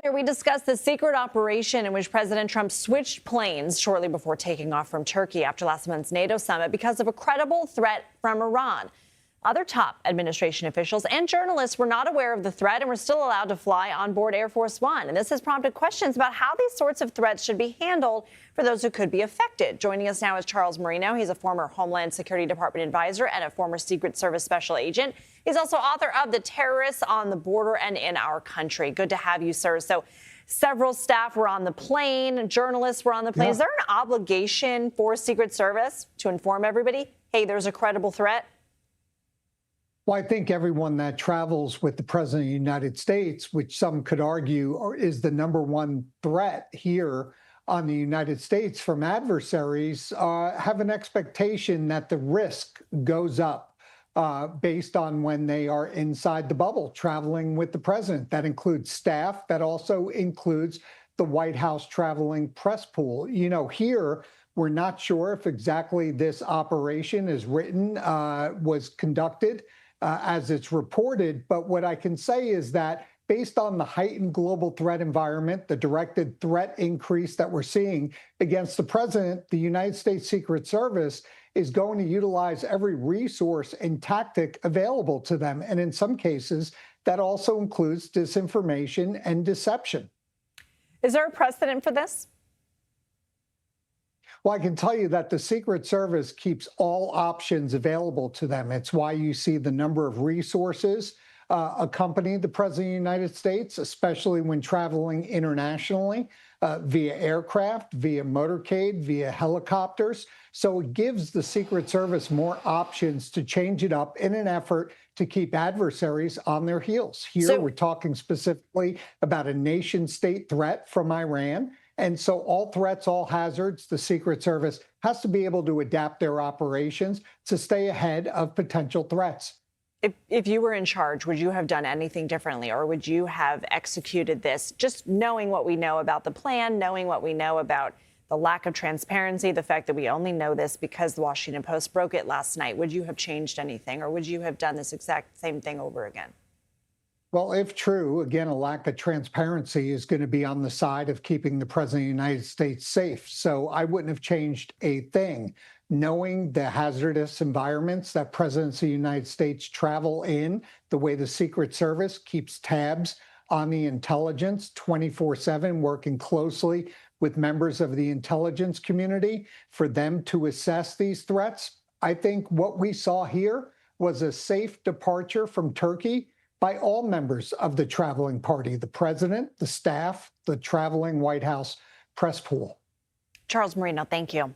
Here we discuss the secret operation in which President Trump switched planes shortly before taking off from Turkey after last month's NATO summit because of a credible threat from Iran. Other top administration officials and journalists were not aware of the threat and were still allowed to fly on board Air Force One. And this has prompted questions about how these sorts of threats should be handled for those who could be affected. Joining us now is Charles Marino. He's a former Homeland Security Department advisor and a former Secret Service special agent. He's also author of The Terrorists on the Border and in Our Country. Good to have you, sir. So several staff were on the plane. Journalists were on the plane. Yeah. Is there an obligation for Secret Service to inform everybody, hey, there's a credible threat? Well, I think everyone that travels with the President of the United States, which some could argue is the #1 threat here on the United States from adversaries, have an expectation that the risk goes up based on when they are inside the bubble traveling with the president. That includes staff. That also includes the White House traveling press pool. You know, here, we're not sure if exactly this operation is written, was conducted as it's reported. But what I can say is that based on the heightened global threat environment, the directed threat increase that we're seeing against the president, the United States Secret Service is going to utilize every resource and tactic available to them. And in some cases, that also includes disinformation and deception. Is there a precedent for this? Well, I can tell you that the Secret Service keeps all options available to them. It's why you see the number of resources accompany the President of the United States, especially when traveling internationally via aircraft, via motorcade, via helicopters. So it gives the Secret Service more options to change it up in an effort to keep adversaries on their heels. Here, we're talking specifically about a nation-state threat from Iran. And so all threats, all hazards, the Secret Service has to be able to adapt their operations to stay ahead of potential threats. If you were in charge, would you have done anything differently, or would you have executed this just knowing what we know about the plan, knowing what we know about the lack of transparency, the fact that we only know this because the Washington Post broke it last night? Would you have changed anything, or would you have done this exact same thing over again? Well, if true, again, a lack of transparency is going to be on the side of keeping the President of the United States safe. So I wouldn't have changed a thing. Knowing the hazardous environments that presidents of the United States travel in, the way the Secret Service keeps tabs on the intelligence 24/7, working closely with members of the intelligence community for them to assess these threats. I think what we saw here was a safe departure from Turkey by all members of the traveling party, the president, the staff, the traveling White House press pool. Charles Marino, thank you.